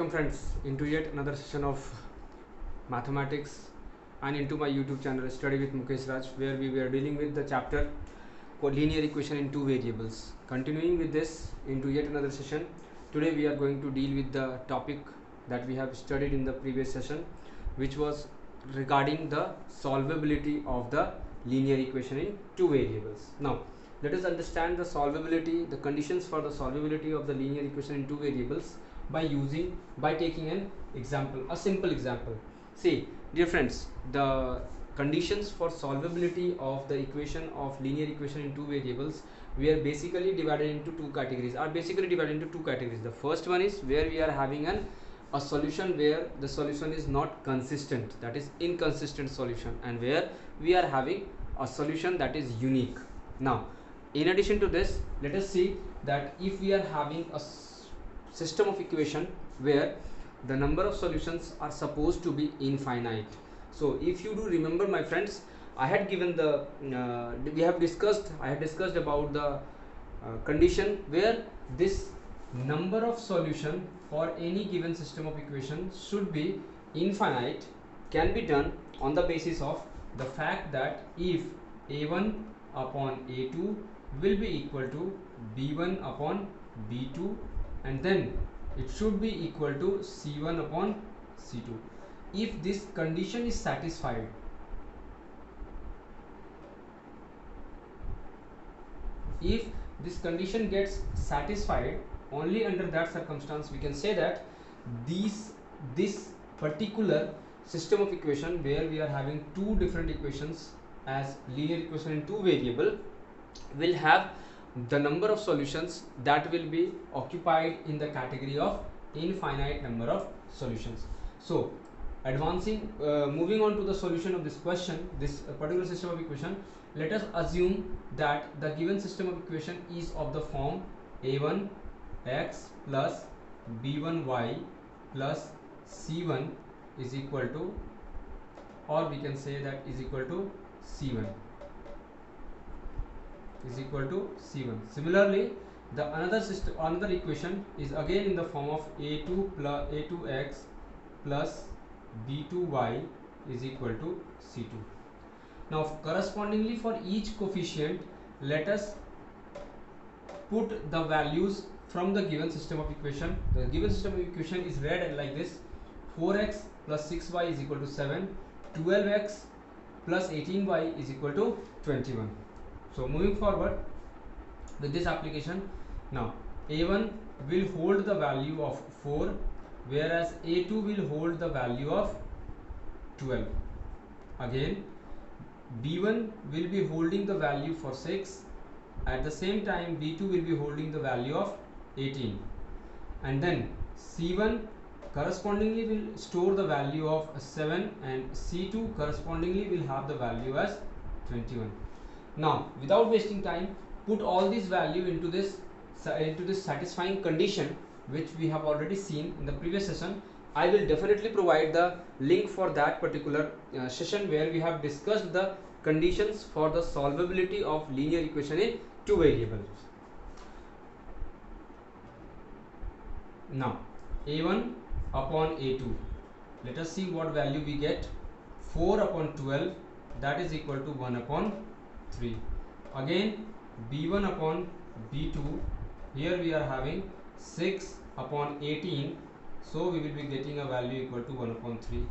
Welcome friends into yet another session of mathematics and into my YouTube channel Study with Mukesh Raj, where we were dealing with the chapter called linear equation in two variables. Continuing with this into yet another session, today we are going to deal with the topic that we have studied in the previous session, which was regarding the solvability of the linear equation in two variables. Now let us understand the solvability, the conditions for the solvability of the linear equation in two variables by taking an example, a simple example. See, dear friends, the conditions for solvability of the equation of linear equation in two variables, we are basically divided into two categories. The first one is where we are having a solution where the solution is not consistent, that is inconsistent solution, and where we are having a solution that is unique. Now in addition to this, let us see that if we are having a system of equation where the number of solutions are supposed to be infinite. So if you do remember, my friends, I had given the I had discussed about the condition where this number of solution for any given system of equation should be infinite, can be done on the basis of the fact that if a1 upon a2 will be equal to b1 upon b2, and then it should be equal to c1 upon c2. If this condition is satisfied, if this condition gets satisfied, only under that circumstance we can say that this particular system of equation where we are having two different equations as linear equation in two variable will have the number of solutions that will be occupied in the category of infinite number of solutions. So moving on to the solution of this question, this particular system of equation, let us assume that the given system of equation is of the form a1 x plus b1 y plus c1 is equal to, or we can say that is equal to c1 is equal to c1. Similarly, the another equation is again in the form of a2x plus b2y is equal to c2. Now correspondingly for each coefficient, let us put the values from the given system of equation. The given system of equation is read like this: 4x plus 6y is equal to 7, 12x plus 18y is equal to 21. So moving forward with this application, now a1 will hold the value of 4, whereas a2 will hold the value of 12. Again b1 will be holding the value for 6, at the same time b2 will be holding the value of 18, and then c1 correspondingly will store the value of 7, and c2 correspondingly will have the value as 21. Now without wasting time, put all this value into this satisfying condition which we have already seen in the previous session. I will definitely provide the link for that particular session where we have discussed the conditions for the solvability of linear equation in two variables. Now a1 upon a2, let us see what value we get. 4 upon 12, that is equal to 1 upon 3. Again b1 upon b2, here we are having 6 upon 18, so we will be getting a value equal to 1 upon 3.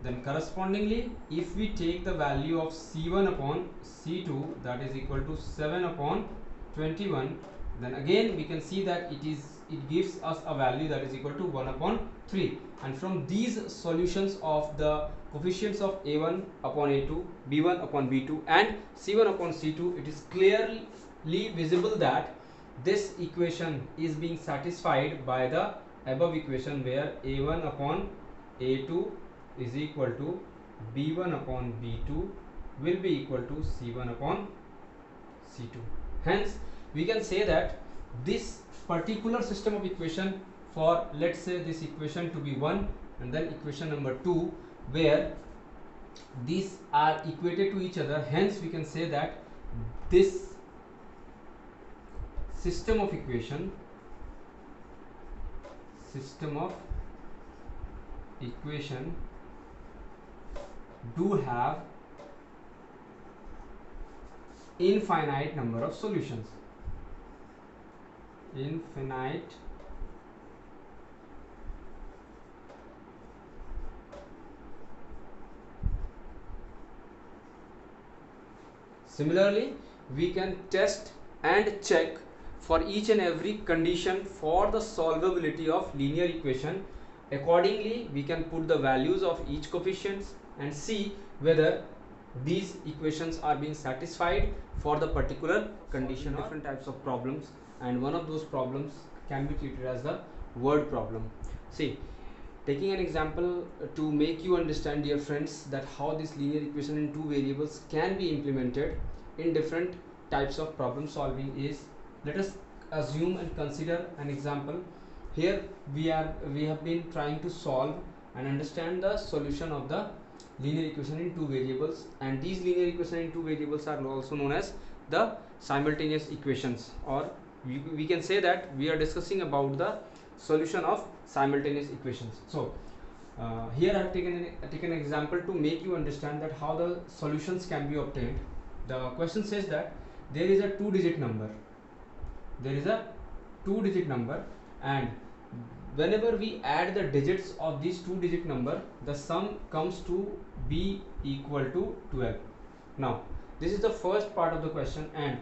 Then correspondingly, if we take the value of c1 upon c2, that is equal to 7 upon 21, then again we can see that it gives us a value that is equal to 1 upon 3. And from these solutions of the coefficients of a1 upon a2, b1 upon b2 and c1 upon c2, it is clearly visible that this equation is being satisfied by the above equation where a1 upon a2 is equal to b1 upon b2 will be equal to c1 upon c2. Hence we can say that this particular system of equation, for let's say this equation to be 1 and then equation number 2, where these are equated to each other, hence we can say that this system of equation do have infinite number of solutions. Infinite Similarly, we can test and check for each and every condition for the solvability of linear equation. Accordingly, we can put the values of each coefficients and see whether these equations are being satisfied for the particular condition. Different types of problems, and one of those problems can be treated as the word problem. See, taking an example to make you understand, dear friends, that how this linear equation in two variables can be implemented in different types of problem solving is, let us assume and consider an example. Here we have been trying to solve and understand the solution of the linear equation in two variables, and these linear equation in two variables are also known as the simultaneous equations, or we can say that we are discussing about the solution of simultaneous equations. So here I have taken an example to make you understand that how the solutions can be obtained. The question says that there is a two-digit number. And whenever we add the digits of these two-digit number, the sum comes to be equal to 12. Now, this is the first part of the question, and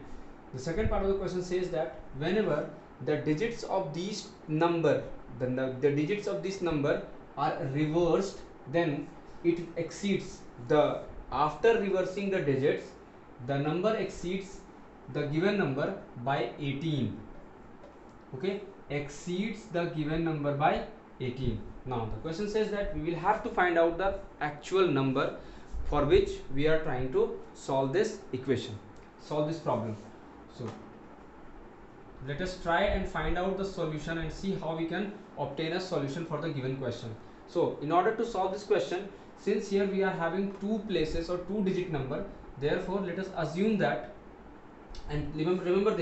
the second part of the question says that whenever the digits of these number, the digits of this number are reversed, then it exceeds the, after reversing the digits, the number exceeds the given number by 18. Okay, exceeds the given number by 18. Now the question says that we will have to find out the actual number for which we are trying to solve this equation, solve this problem. So let us try and find out the solution and see how we can obtain a solution for the given question. So in order to solve this question, since here we are having two places or two-digit number, therefore let us assume that, and remember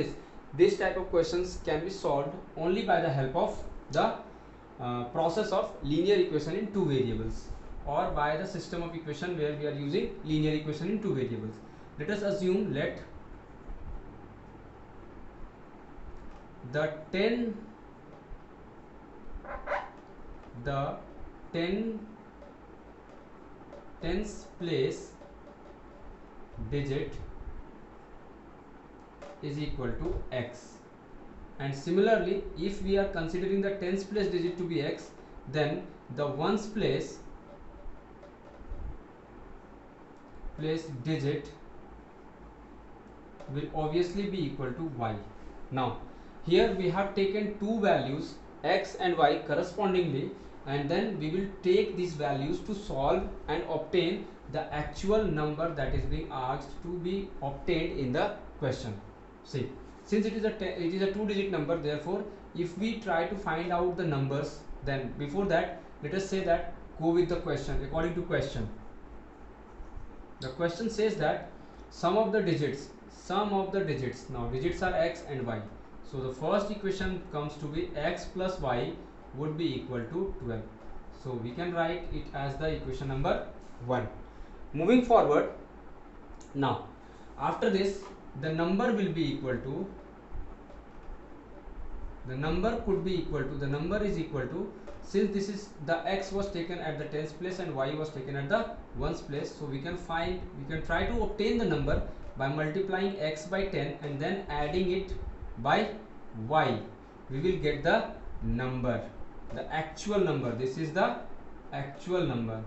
this type of questions can be solved only by the help of the process of linear equation in two variables, or by the system of equation where we are using linear equation in two variables. Let us assume, let the 10th place digit is equal to x, and similarly if we are considering the 10th place digit to be x, then the ones place digit will obviously be equal to y. Now here we have taken two values x and y correspondingly, and then we will take these values to solve and obtain the actual number that is being asked to be obtained in the question. See, since it is a two-digit number, therefore if we try to find out the numbers, then before that let us say that go with the question. According to question, the question says that sum of the digits, now digits are x and y, so the first equation comes to be x plus y would be equal to 12. So we can write it as the equation number 1. Moving forward, now after this the number will be equal to, the number is equal to, since this is the x was taken at the 10th place and y was taken at the 1st place, so we can try to obtain the number by multiplying x by 10 and then adding it by y. We will get the number, the actual number. This is the actual number.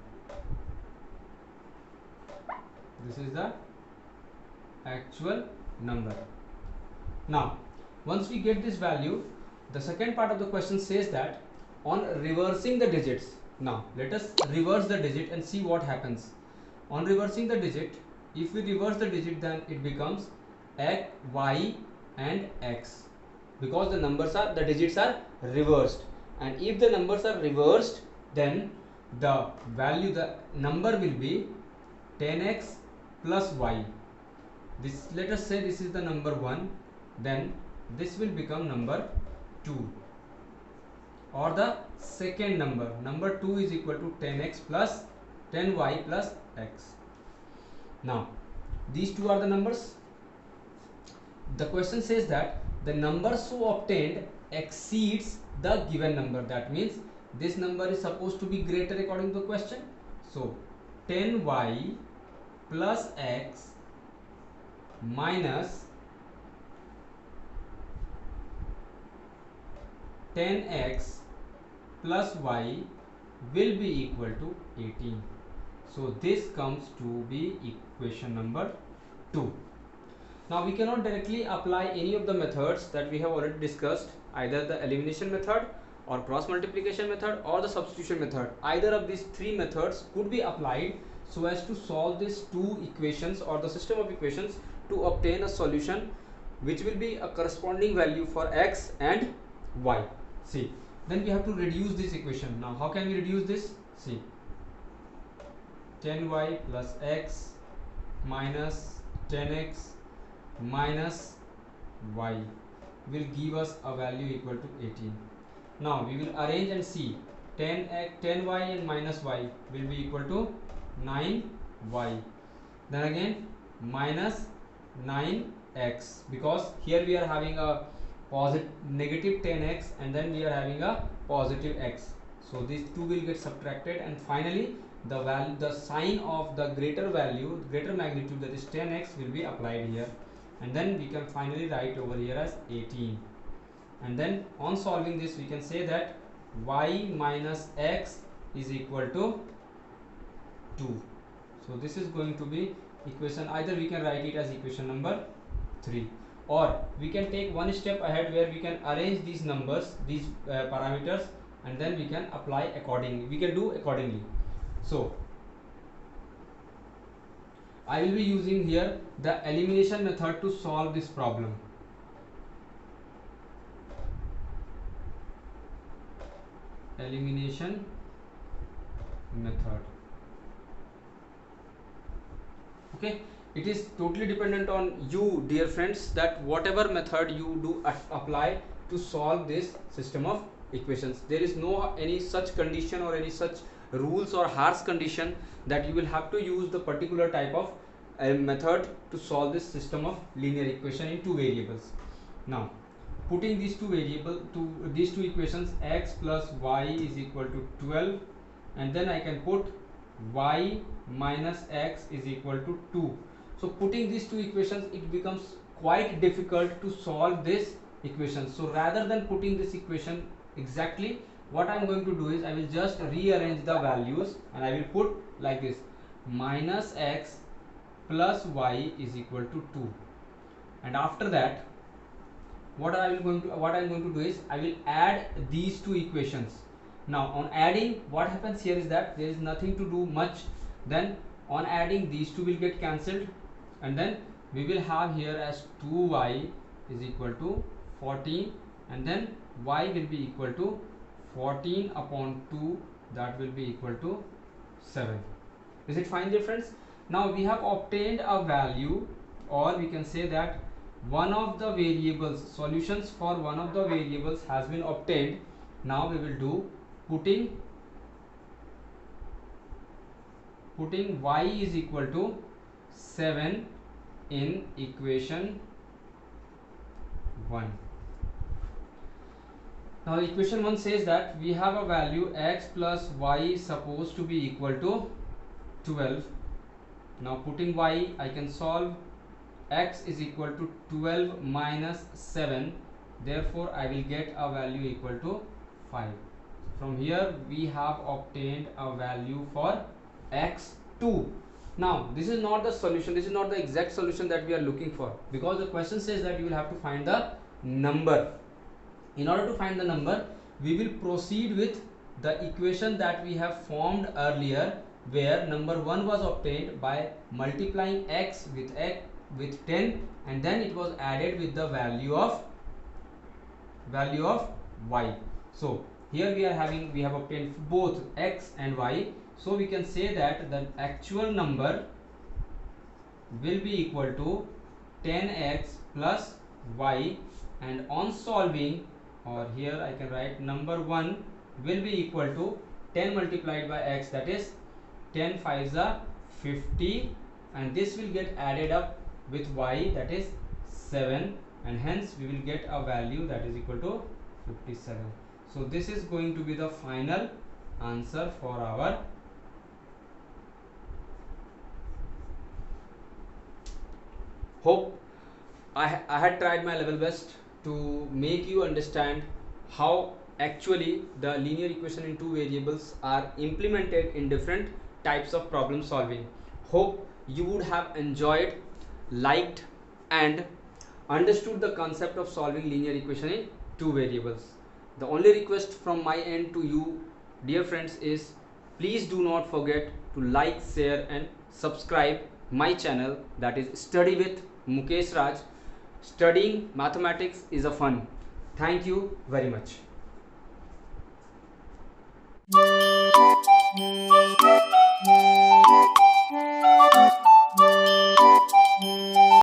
Now once we get this value, the second part of the question says that on reversing the digits, now let us reverse the digit and see what happens. On reversing the digit, if we reverse the digit, then it becomes x, y and x, because the digits are reversed, and if the numbers are reversed, then the number will be 10x plus y. This, let us say this is the number 1, then this will become number 2, or the second number. Number 2 is equal to 10x plus 10y plus x. Now these two are the numbers. The question says that the number so obtained exceeds the given number. That means this number is supposed to be greater according to the question. So 10y plus x minus 10x plus y will be equal to 18. So this comes to be equation number 2. Now we cannot directly apply any of the methods that we have already discussed, either the elimination method or cross multiplication method or the substitution method. Either of these three methods could be applied so as to solve these two equations or the system of equations to obtain a solution which will be a corresponding value for x and y. See, then we have to reduce this equation. Now how can we reduce this? See, 10y plus x minus 10x minus y will give us a value equal to 18. Now we will arrange and see 10y and minus y will be equal to 9y. Then again minus 9x, because here we are having a negative 10x and then we are having a positive x. So these two will get subtracted, and finally the sign of the greater value, greater magnitude, that is 10x, will be applied here, and then we can finally write over here as 18. And then on solving this we can say that y minus x is equal to 2. So this is going to be equation, either we can write it as equation number 3, or we can take one step ahead where we can arrange these numbers, these parameters, and then we can apply accordingly. We can do accordingly. So I will be using here the elimination method to solve this problem. Elimination method. Okay, it is totally dependent on you, dear friends, that whatever method you do apply to solve this system of equations. There is no any such condition or any such rules or harsh condition that you will have to use the particular type of method to solve this system of linear equation in two variables. Now putting these two equations, x plus y is equal to 12, and then I can put y minus x is equal to 2. So putting these two equations, it becomes quite difficult to solve this equation. So rather than putting this equation exactly, what I am going to do is I will just rearrange the values, and I will put like this: minus x plus y is equal to 2. And after that, what I am going to do is I will add these two equations. Now on adding, what happens here is that there is nothing to do much. Then on adding, these two will get cancelled, and then we will have here as 2y is equal to 14, and then y will be equal to 14 upon 2, that will be equal to 7. Is it fine, dear friends? Now we have obtained a value, or we can say that one of the variables, solutions for one of the variables has been obtained. Now we will do putting y is equal to 7 in equation 1. Now equation 1 says that we have a value x plus y is supposed to be equal to 12. Now putting y, I can solve x is equal to 12 minus 7, therefore I will get a value equal to 5. From here we have obtained a value for x2. Now this is not the solution, this is not the exact solution that we are looking for, because the question says that you will have to find the number. In order to find the number, we will proceed with the equation that we have formed earlier, where number 1 was obtained by multiplying x with 10, and then it was added with the value of y. So here we have obtained both x and y, so we can say that the actual number will be equal to 10x plus y, and on solving or here I can write number 1 will be equal to 10 multiplied by x, that is 10 5s are 50, and this will get added up with y, that is 7, and hence we will get a value that is equal to 57. So this is going to be the final answer for our hope I had tried my level best to make you understand how actually the linear equation in two variables are implemented in different types of problem solving. Hope you would have enjoyed, liked, and understood the concept of solving linear equation in two variables. The only request from my end to you, dear friends, is please do not forget to like, share, and subscribe my channel, that is Study with Mukesh Raj. Studying mathematics is a fun. Thank you very much.